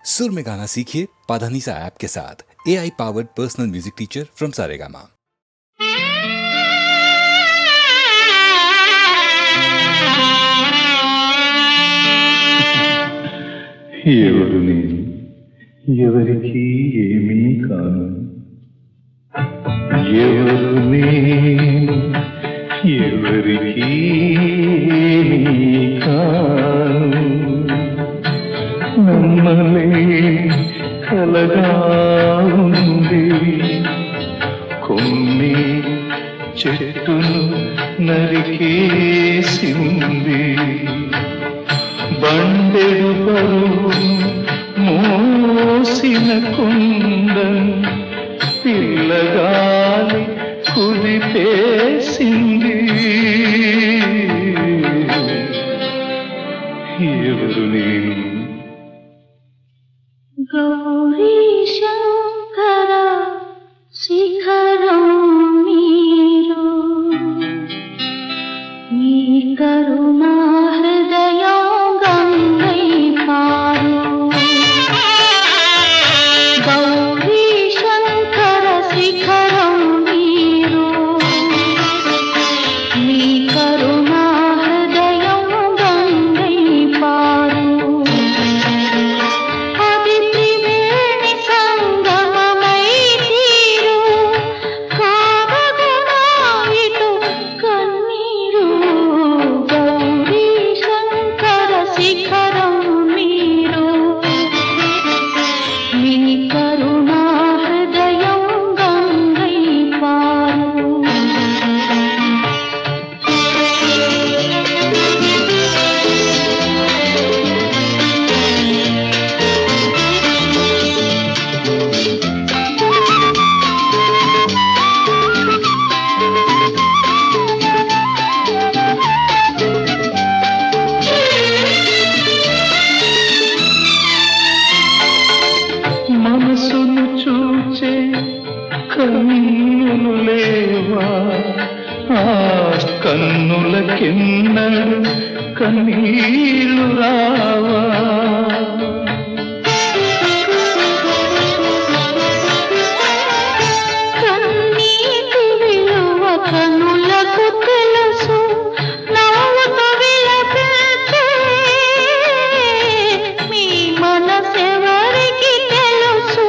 सुर में गाना सीखिए पाधानीसा ऐप के साथ। AI powered personal music teacher from Saregama. ఎవరు నేను ఎవరికి ఏమీ కాను, ఎవరు నేను ఎవరికి ఏమీ కాను, నమ్మలే కలగా ఉంది కొన్ని చెట్టును నరికేసింది, బండెడు బరువు మోసిన కుండను పిల్లగాలి కుదిపేసింది. ఎవరు నేను? గౌరీ శంకర శిఖరం మీరు, మీ కరుణా హృదయం గంగై పారు. గౌరీ శంకర శిఖరం మీరు, మీ కరుణా హృదయం గంగై పారు. అది త్రివేణి సంగమమై తీరు, కావగనాయిటు కన్నీరు. గౌరీ శంకర శిఖరం మీరు, మీ కరుణా హృదయం గంగై పారు. మనసును చూచే కన్నులు లేవా, ఆ కన్నులకెన్నడు కన్నీళ్ళు రావా. కన్నీటి విలువ కనులకు తెలుసు, నవ్వుతో విలపించే మీ మనసెవరికి తెలుసు.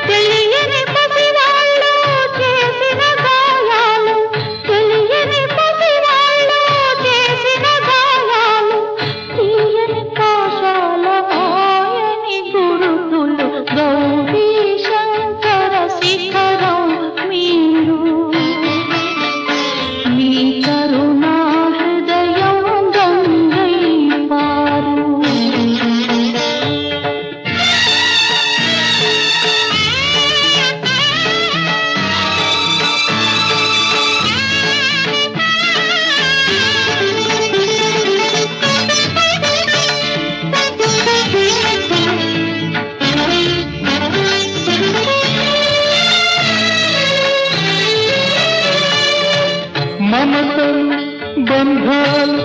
తెలియని పసివాళ్ళు చేసిన గాయాలు, తెలియని పసివాళ్ళు చేసిన గాయాలు, తీయని పాశాల మాయని గురుతులు. గౌరీ శంకర శిఖరం మీరు, మీ కరుణా హృదయం గంగై పారు. మమతలు బంధాలు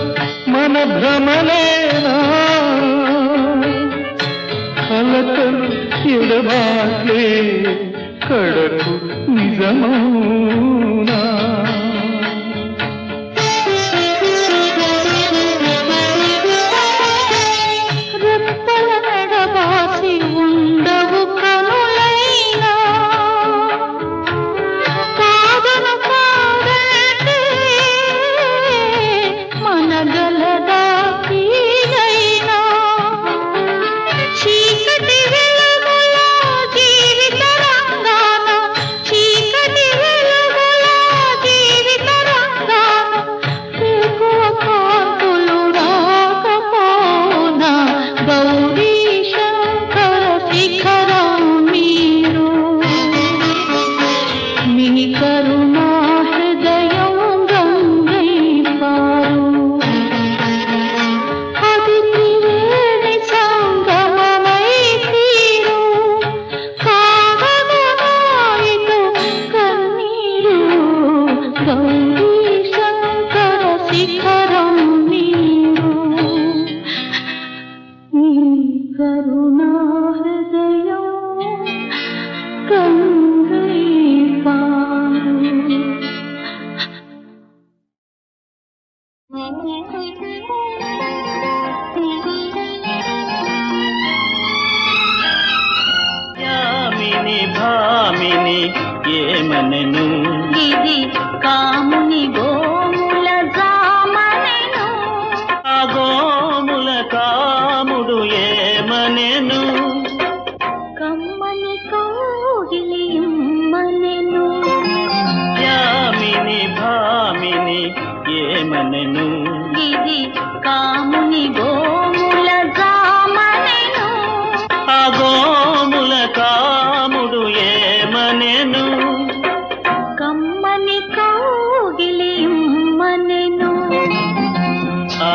మన భ్రమలేనా, కలతలు ఎడబాట్లే కడకు నిజమౌనా. రెప్పల మెడబాసి ఉండవు కనులైనా, కాదను కాదంటే మనగలదా తీరైనా. చీకటి వెలుగుల జీవిత రంగాన, చీకటి వెలుగుల జీవిత రంగాన ఎక్కువ కాంతులు రాకపోనా. గౌరీ శంకర శిఖరం మీరు, మీ కరుణా హృదయం గంగై పారు. అది త్రివేణి సంగమమై తీరు, కావగనాయిటు కన్నీరు. గౌరీ శంకర శిఖరం మీరు, కరుణా హృదయం గంగై పారు. యామిని భామిని ఏమనెను ఇది కాముని గోముల జామనెను. ఆ గోముల కాముడు ఏమనెను కమ్మని కౌగిలి ఇమ్మనెను. యామిని భామిని ఏమనెను ఇది కాముని గోముల జామనెను. ఆ గోముల కాముడు ఏమనెను కమ్మని కౌగిలి ఇమ్మనెను. ఆ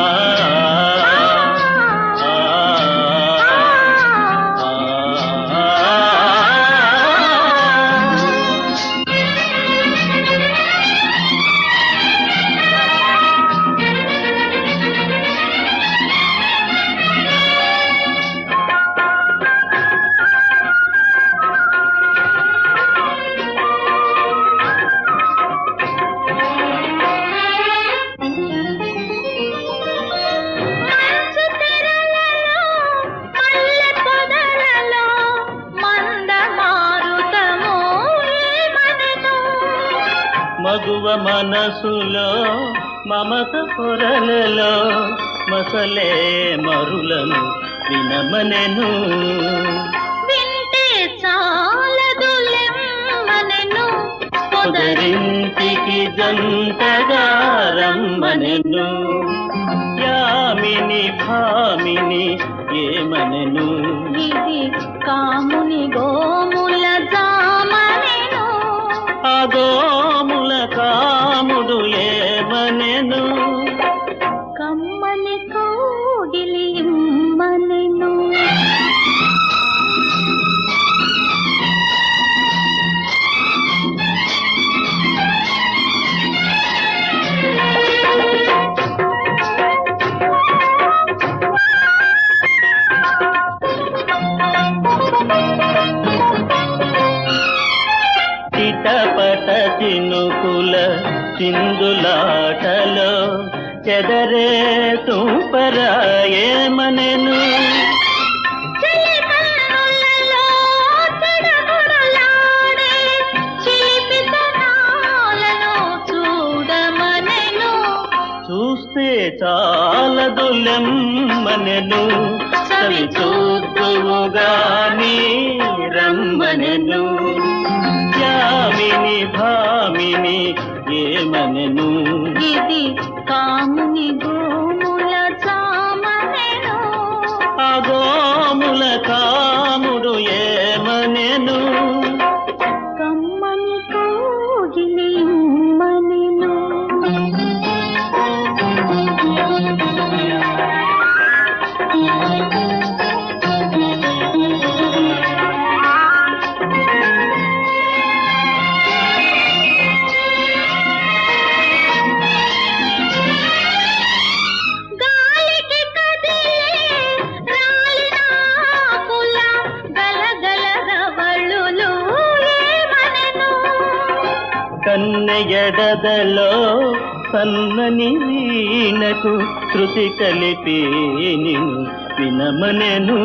మంచు తెరలలో మల్లె పొదలలో మంద మారుతము ఏమనెను. మగువ మనసులో మమత పొరలలో మసలే మరులను వినమనెను వింటే చాలదు లెమ్మనెను. పొదరింటికి జంటగా రమ్మనెను యామిని భామిని ఏమనెను ఇది కాముని గోముల జామనెను. ఆ గోముల కాముడు ఏమనెను కమ్మని కౌగిలి ఇమ్మనెను. చిటపట చినుకుల చిందులాటలో చెదరే తుంపరా ఏమనెను చెలికన్నులలో చెడగొడలాడే చిలిపితనాలను చూడమనెను. చూస్తే చాలదులెమ్మనెను చవి చూద్దువుగాని రమ్మనెను యామిని భామిని ఏమనెను ఇది కాముని గోముల జామనెను. ఆ గోముల కాముడు ఏమనెను కమ్మని కౌగిలి ఇమ్మనెను. గాలికి కదిలే రాలినాకుల గలగల రవళులు ఏమనెను. కన్నెయడదలో సన్నని వీణకు శృతి కలిపి నిన్ను వినమనెను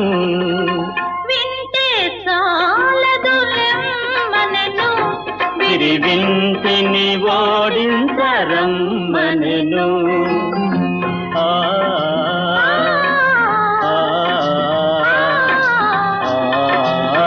వింటే చాలదు లెమ్మనెను. విరివింటిని ఓడించరమ్మనెను ఆ ఆ, ఆ,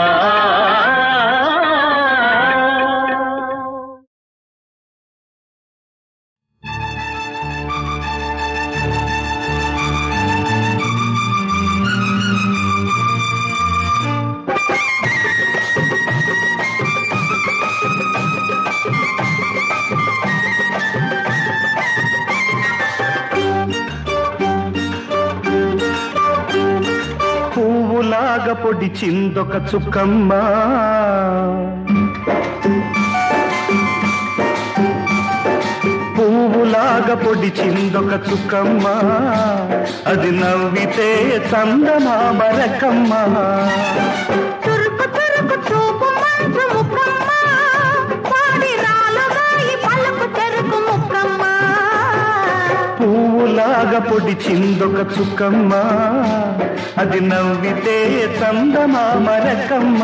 పువ్వులాగా పొడిచిందొక చుక్కమ్మ పువ్వులా పువ్వులాగా పొడిచిందొక చుక్కమ్మ, అది నవ్వితే చందమామ రకమ్మ. చురుకు చురుకు చూపు మంచు ముక్కమ్మ, పాడి రాలుగాయి పలుకు చెరుకు ముక్కమ్మ. పువ్వులాగా పొడిచిందొక చుక్కమ్మ, అది నవ్వితే చందమామ రకమ్మ.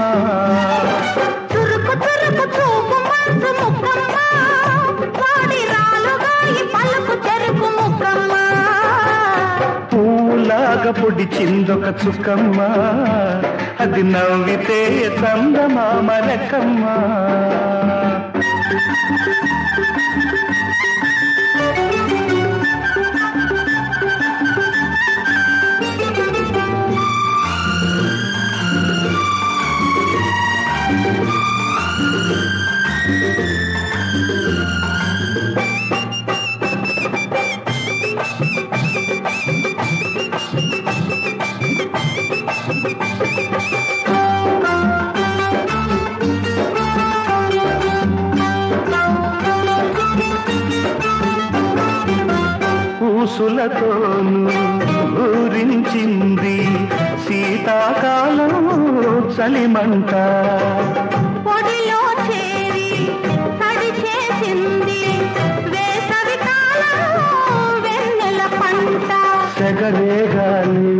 చురుకు చురుకు చూపు మంచు ముక్కమ్మ, పాడి రాలుగాయి పలుకు చెరుకు ముక్కమ్మ. పువ్వులాగా పొడిచిందొక చుక్కమ్మ, అది నవ్వితే చందమామ రకమ్మ. పూసులతోను ఊరించింది శీతాకాలం చలిమంట. పొడిలో చేరి తడి చేసింది వేసవి కాలం వెన్నెల పంట. సెగరేగాలి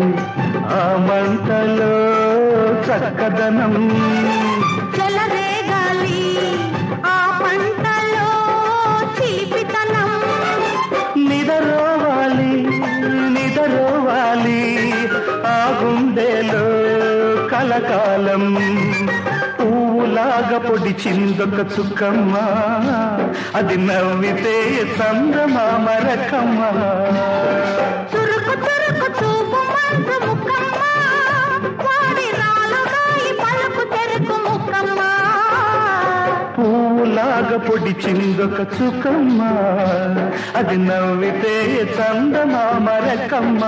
ఆ మంటలో చక్కదనం, చెలరేగాలి ఆ పంటలో చీపితనం. నిదరోవాలి నిదరోవాలి ఆ గుండెలో కలకాలం. పువ్వులాగా పొడిచిందొక చుక్కమ్మ, అది నవ్వితే చందమామ రకమ్మ. చురుకు చురుకు చూపు మంచు ముక్కమ్మ, వాడి రాలుగాయి పలుకు చెరుకు ముక్కమ్మ. పువ్వులాగా పొడిచిందొక చుక్కమ్మ, అది నవ్వితే చందమామ రకమ్మ.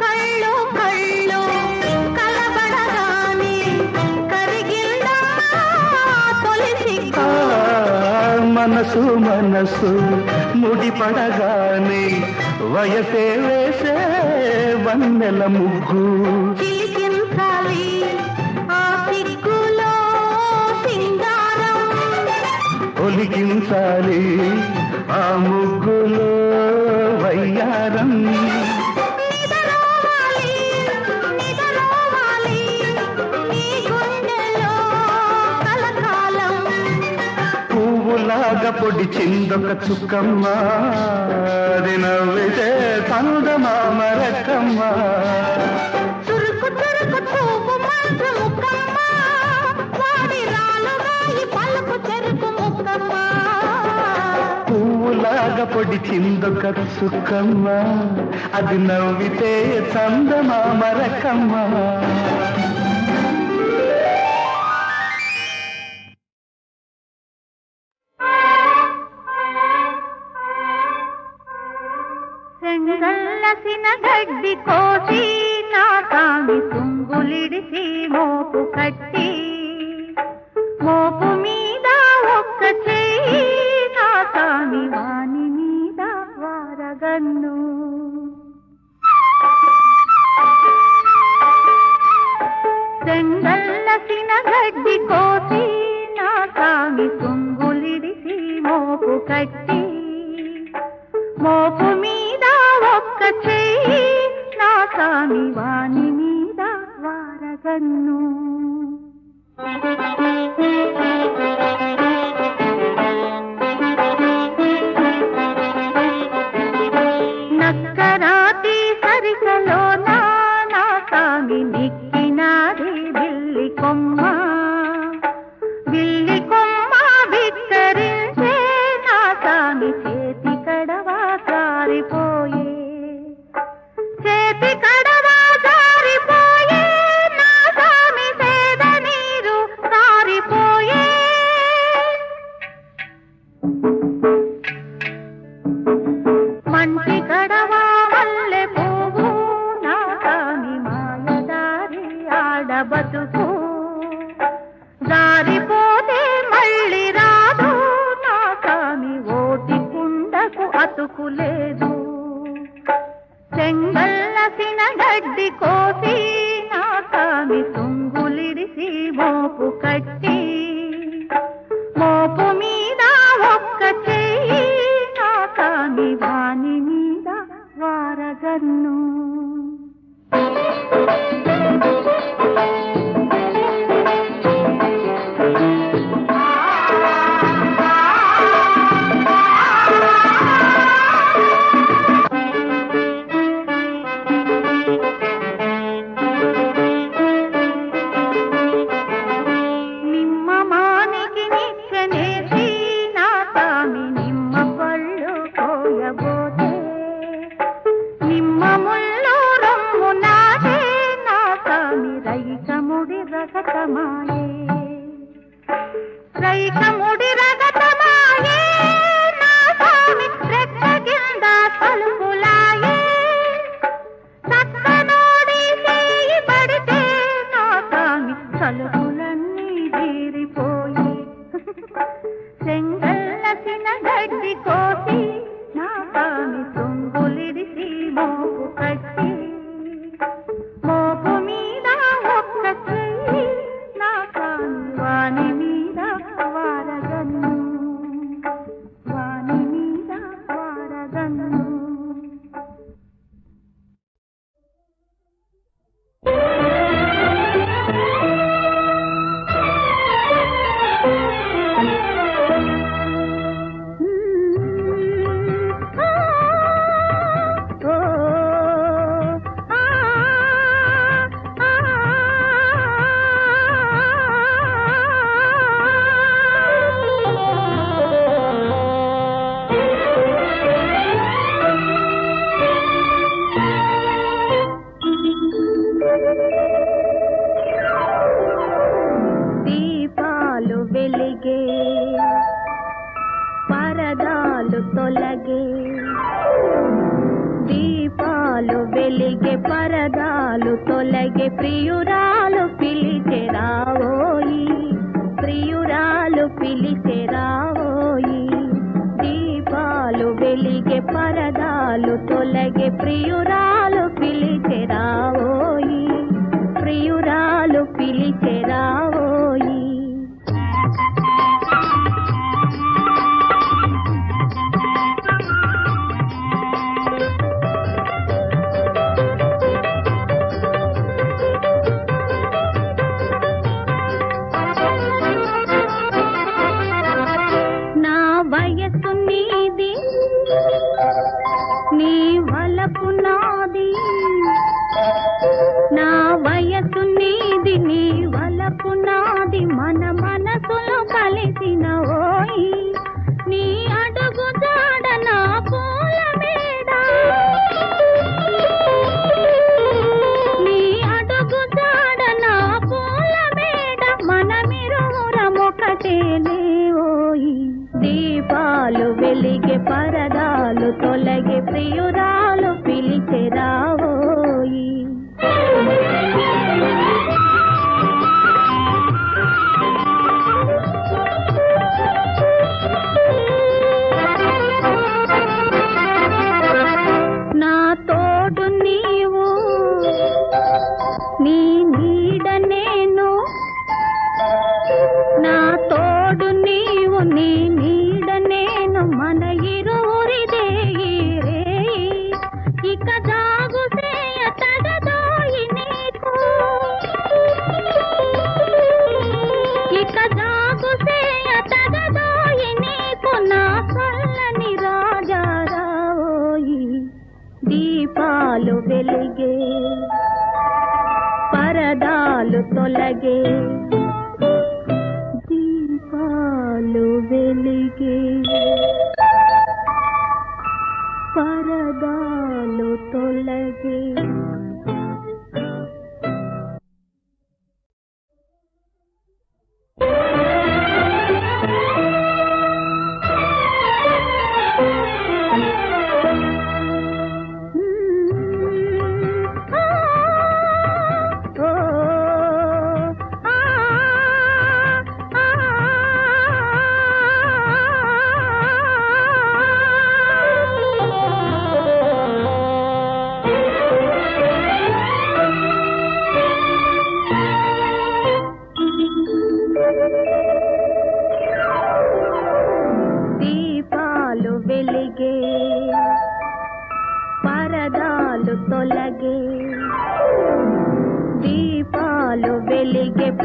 కళ్ళు కళ్ళు కలబడగానే కరిగిందా తొలి సిగ్గు. మనసు మనసు ముడిపడగానే వయసే వేసే వన్నెల ముగ్గు. చిలికించాలి ఆ సిగ్గులో సింగారం. ఒలికించాలి ఆ ముగ్గులో వయ్యారం. నిదరోవాలి నిదరోవాలి నీ గుండెలో కలకాలం. పువ్వులాగా పొడిచిందొక చుక్కమ్మ, అది నవ్వితే చందమామ రకమ్మ. చురుకు చురుకు చూపు మంచు ముక్కమ్మ, వాడి రాలుగాయి పలుకు చెరుకు ముక్కమ్మ. పువ్వులాగా పొడిచిందొక చుక్కమ్మ, అది నవ్వితే చందమామ రకమ్మ. సెంగల్లసిన గడ్డి కోసి నా కామి తుంగులిడిసి మోపు కట్టి, మోపు మీద ఒక్క చెయ్యి నా కామి వాని మీద వారగన్ను. సెంగల్లసిన గడ్డి కోసి నా కామి తుంగులిడిసి మోపు కట్టి, మోపు మీద ఒక్క చెయ్యి నా కాని వాని మీద వారగన్ను. నక్కరాతి సరిసలో నా కాని నిక్కినాది బిల్లి కొమ్మ. బిల్లి కొమ్మ బిక్కరించే నా కాని చేతి కడవా కారిపోయే.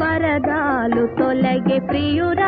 పరదాలు తొలగే ప్రియురా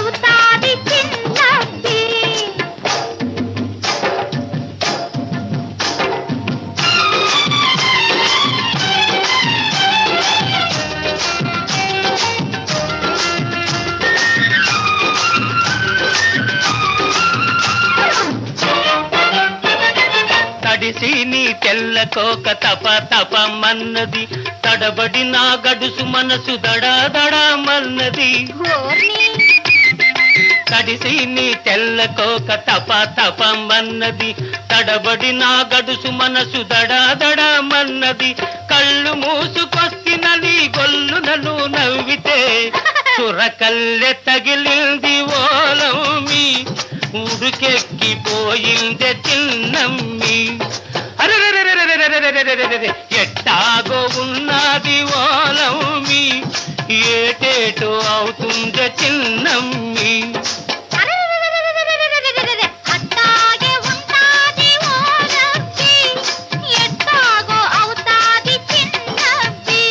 తడిసి నీ తెల్ల కోక తప తపమన్నది, తడబడి నా గడుసు మనసు దడా దడమన్నది. తడిసి నీ తెల్ల కోక తప తపమన్నది, తడబడి నా గడుసు మనసు దడా దడమన్నది. కళ్ళు మూసుకొస్తిన నీ గొల్లునను నవ్వితే చురకల్లె తగిలింది ఓలమ్మి, ఉడుకెక్కిపోయిందే చిన్నమ్మి. అరెరెరెరెరెరెరెరెరెరెరెరెరె ఎట్టాగో ఉన్నది ఓలమ్మి, ఏటేటో అవుతుందే చిన్నమ్మి. అట్టాగే ఉంటాది ఓరబ్బి, ఎట్టాగో అవుతాది చిన్నబ్బి.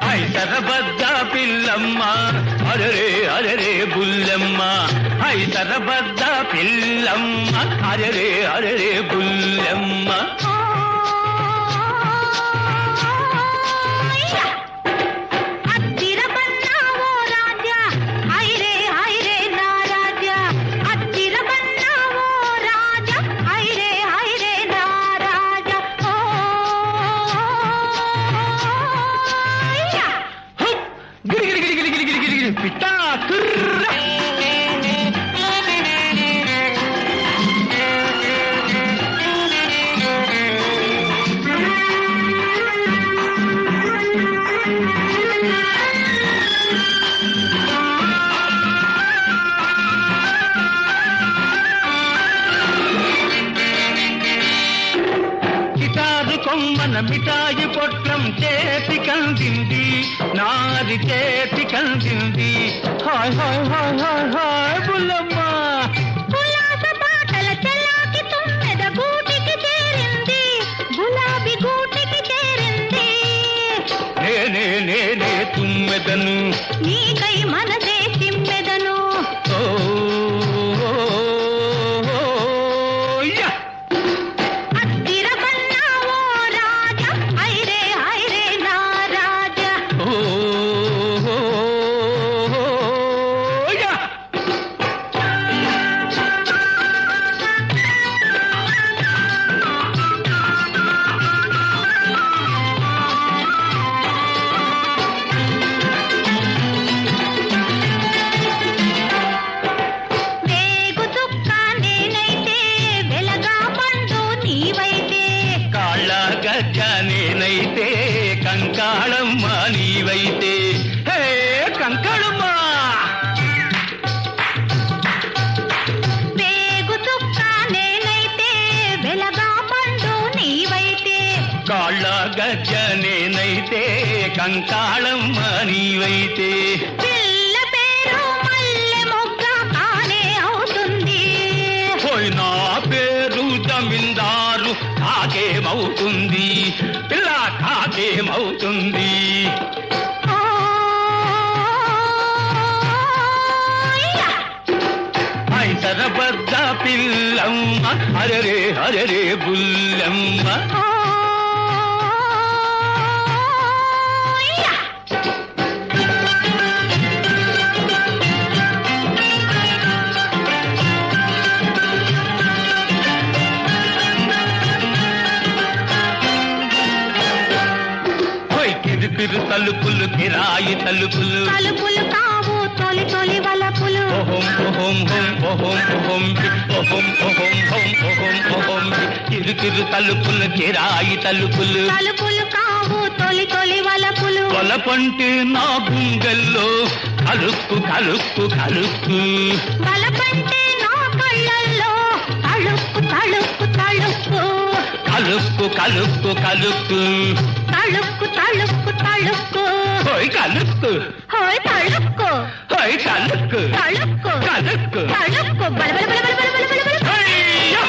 ఐసరబద్ద పిల్లమ్మ అరరే అరరే బుల్లెమ్మ, ఐసరబద్ద పిల్లమ్మ అరరే అరరే బుల్లెమ్మ. అచ్చిరబన్నావో రాజా, హైరే హైరే నా రాజా. అచ్చిరబన్నావో రాజా, హైరే హైరే నా రాజా. గిరి గిరి గిరి గిరి గిరి గిరి గిరి పిట్టా కుర్ర. చిటారు కొమ్మన మిఠాయి పొట్లం చేతి కందింది, నాది చేతి కందింది. Hi hi hi hi hi Bullamma. ఉల్లాస పాటల చలాకి తుమ్మెద గూటికి చేరింది, గులాబీ గూటికి చేరింది. నేనే నేనే తుమ్మెదను, నీకై మనసే చిమ్మెదను. ఓ యా. అచ్చిరబన్నావో రాజా, హైరే హైరే నా రాజా. ఓ యా. వేగు చుక్క నేనైతే, వెలగా పండు నీవైతే. కాళ్ళ గజ్జ నేనైతే, కంకాళమ్మ నీవైతే. హే కంకాళమ్మ. వేగు చుక్క నేనైతే, వెలగా పండు నీవైతే. కాళ్ళ గజ్జ నేనైతే, కంకాళమ్మ నీవైతే. పిల్ల పేరు మల్లె మొగ్గ కానే అవుతుంది. పోయి నా పేరు జమీందారు కాకేమవుతుంది, పిల్ల కాకేమవుతుంది. ఐసరబద్ద పిల్లమ్మ అరరే అరరే బుల్లమ్మ. పోయి కిరుకిరు తలుపులు కిరాయి తలుపులు, తలుపులు కావు తొలి తొలి వలపులు. ఓహం ఓహం హోం ఓహం ఓహం ఓహం ఓహం హోం ఓహం ఓహం. కిరుకిరు తలుపులు కిరాయి తలుపులు, తలుపులు కావు తొలి తొలి వలపులు. వలపంటే నా గుండెల్లో కలుక్కు కలుక్కు కలుక్కు. బలపంటే నా కళ్ళల్లో తళుక్కు తళుక్కు తళుక్కు. కలుక్కు కలుక్కు కలుక్కు. తళుక్కు తళుక్కు తళుక్కు. హోయ్ కలుక్కు హోయ్ తళుక్కు. హోయ్ కలుక్కు తళుక్కు కలుక్కు. తళుక్కు. బల బల బల బల బల బల బల బల. హయ్యా.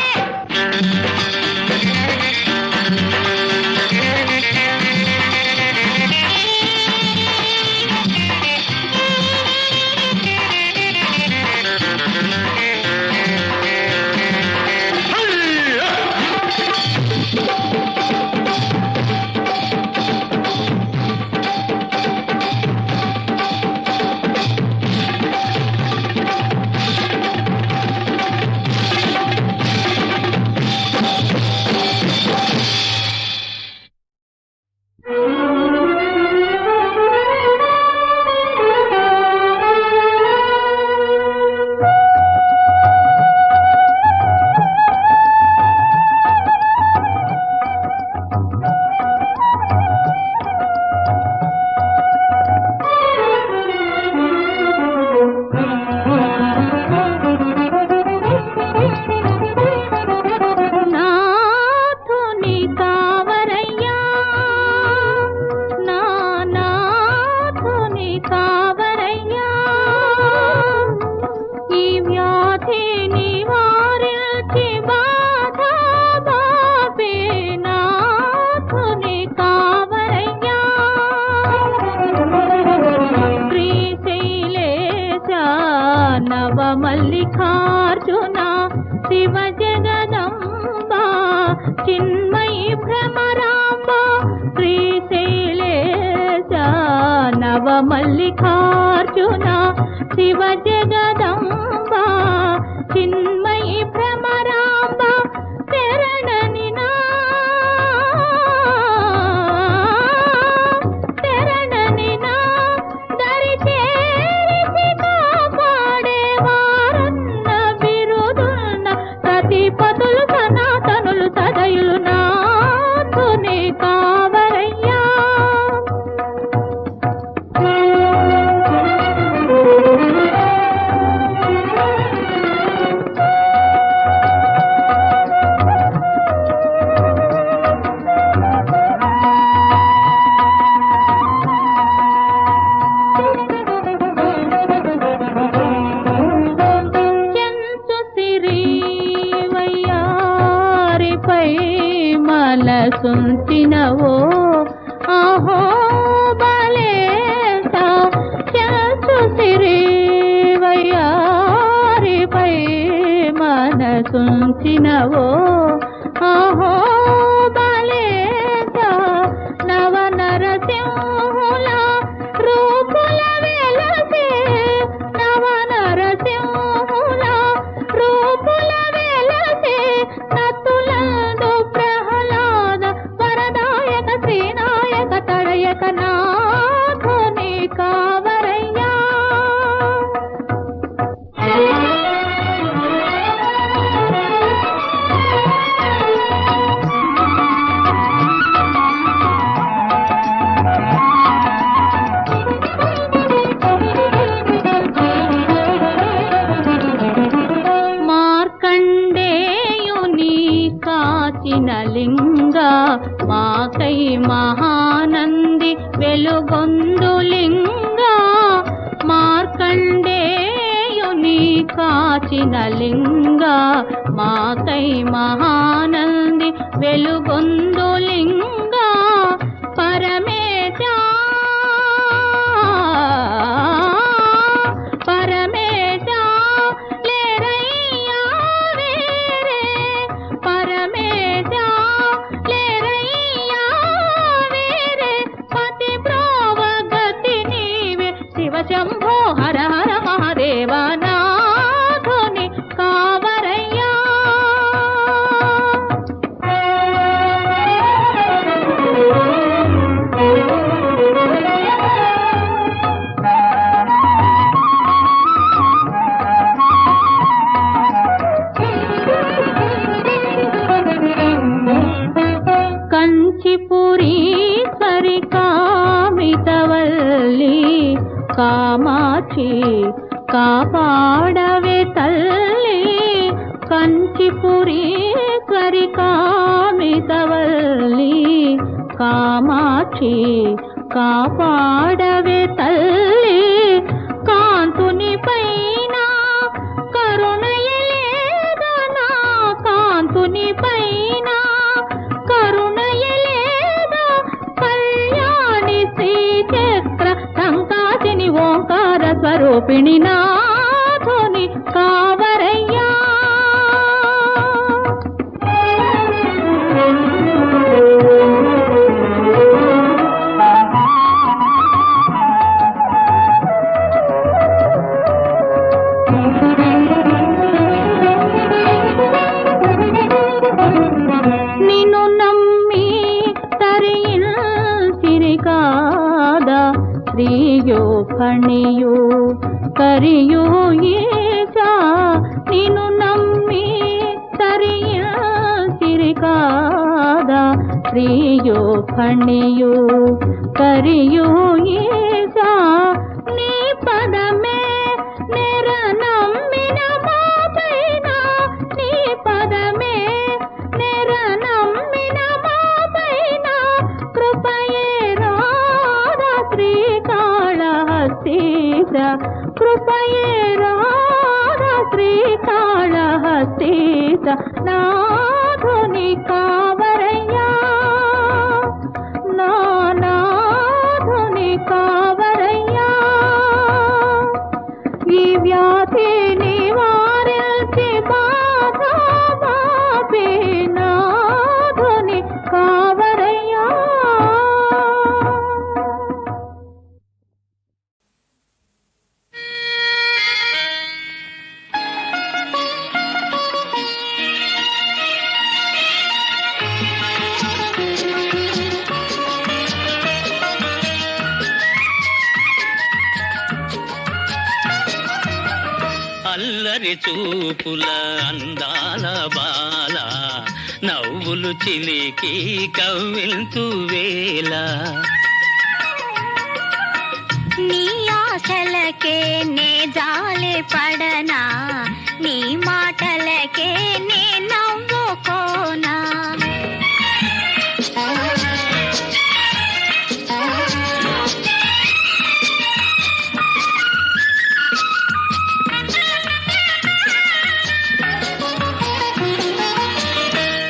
మల్లికార్జున శివ జగదంబ చిన్మయి భ్రమరాంబ శరణని నా దరి చేరిసి కాపాడేవారన్న బిరుదున్న సతీపతులు సనాతనులు సదయులు నాథుని కావరయ్యా. మనసుంచినవో ఆహో బలేత చసు సిరి వయ్యారిపై మనసుంచినవో ఆహో బలేత నవ నరసింహుల రూపుల వెలసే నవ నరసింహుల రూపుల వెలసే నతులందు శ్రీనాయక తడయక నాథుని కావరయ్యా. మార్కండేయుని కాచిన లింగ మాకై మహానంది వెలుగొందు లింగ మార్కండేయుని కాచిన లింగ మాకై మహానంది వెలుగొందు లింగ పరమేశ పరమేశ లేరయ్యా వేరే పరమేశ శంభో హర హర మహాదేవ నాథుని కావరయ్యా. కంచిపురీశ్వరి కామితవల్లి కామాక్షి కాపాడవే తల్లి కంచిపురీశ్వరి కామితవల్లి కామాక్షి కాపాడవే తల్లి కాంతుని పైన కరుణయలేదనా కాంతుని పైన కరుణయలేదా కళ్యాణి శ్రీచక్ర సంకాసిని ఓంకార స్వరూపిణి నాథుని కావరయ్యా. నిన్ను నమ్మి తరియించిరి కాదా శ్రీయో ఫణియో కరియో ఈశా నిన్ను నమ్మి తరియించిరి కాదా శ్రీయో ఫణియో కరియో ఈశా నీ పదమే నెర నమ్మిన మాపైన నీ పదమే నెర నమ్మిన మాపైన కృపయే రాధా శ్రీకాళహస్తీశ కృపయే రాధా శ్రీకాళహస్తీశ నాథుని కావరయ్యా నాథుని కావరయ్యా. ఈ వ్యాధి నివారించి బాధ బాపి నాథుని కావరయ్యా. అల్లరి చూపుల అందాల బాల నవ్వులు చిలికి కవ్వింతు వేళ నీ ఆశలకే నే జాలి పడనా నీ మాటలకే నే నవ్వుకోనా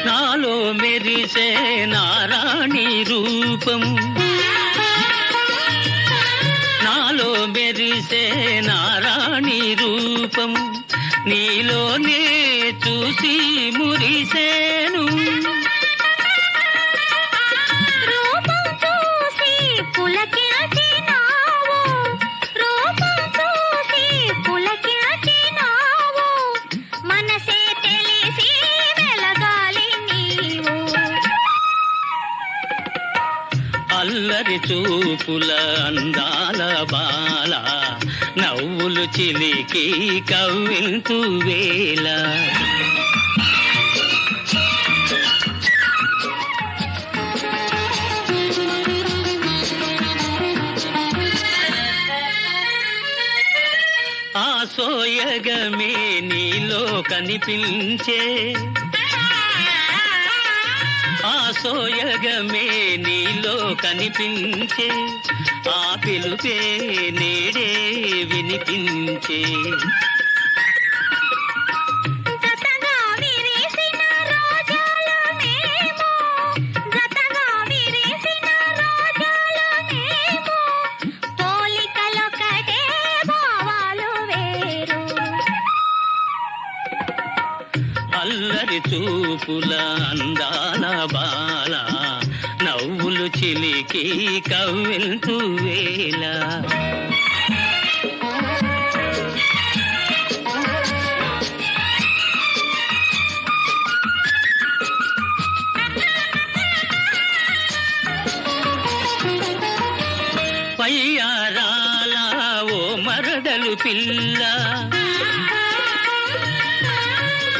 నాలో మెరిసే నారాణి రూపం నాలో మెరిసే నారాణి రూపం నీలోనే చూసి మురిసేను రూపం చూసి పులకించినావు రూపం చూసి పులకించినావు మనసే తెలిసి వెలగాలి నీవు అల్లరి చూపుల అందాల బాల నవ్వులు చిలికి కవ్వింతు వేళ ఆ సోయగమే నీలో కనిపించే ఆ సోయగమే నీలో కనిపించే ఆ పిలుపే నేడే వినిపించే జతగా విరిసిన రోజాలమేమో జతగా విరిసిన రోజాలమేమో పోలికలొకటే భావాలు వేరు అల్లరి చూపుల అందాల బాల నవ్వులు చిలికి కవ్వింతు వేళ పయ్యారాల ఓ మరదలు పిల్ల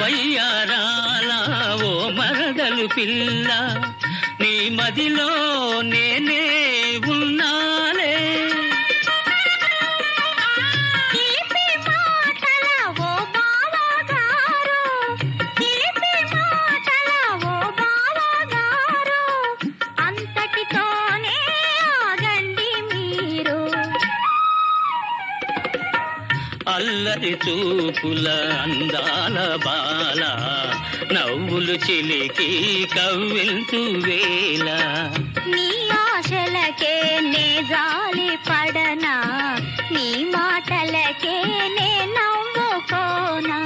వయ్యారాల ఓ మరదలు పిల్ల నీ మదిలో నేనే ఉన్నాలే తీపి మాటల ఓ బావగారు తీపి మాటల ఓ బావగారు అంతటితోనే ఆగండి మీరు అల్లరి చూపుల అందాల బాల నవ్వులు చిలికి కవ్వింతు వేళ నీ ఆశలకే నే జాలి పడనా నీ మాటలకే నే నవ్వుకోనా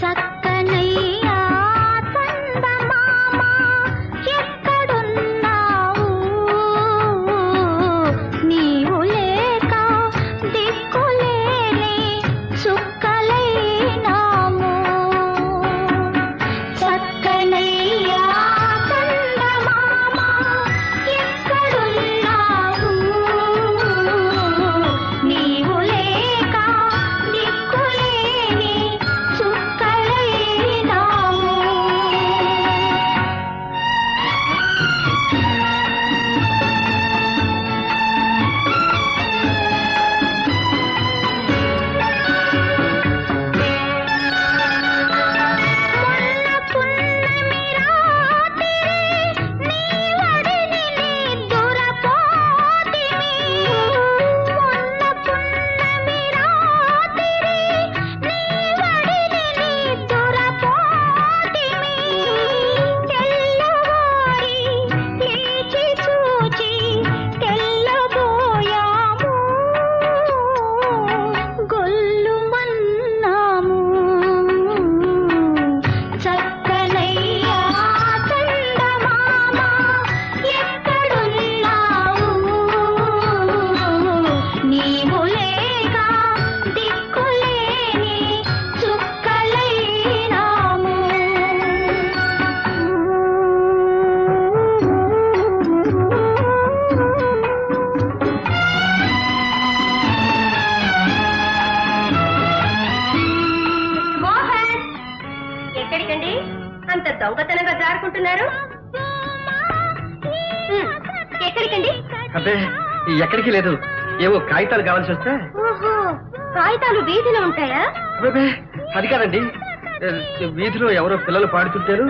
చక్కనయ్య దేనికండి అంత దొంగతనంగా జారుకుంటున్నారు? ఎక్కడికండి? అదే ఎక్కడికి లేదు, ఏవో కాగితాలు కావాల్సి వస్తే. ఓహో, కాగితాలు వీధిలో ఉంటాయా? అదే అది కాదండి, వీధిలో ఎవరో పిల్లలు పాడుతుంటారు,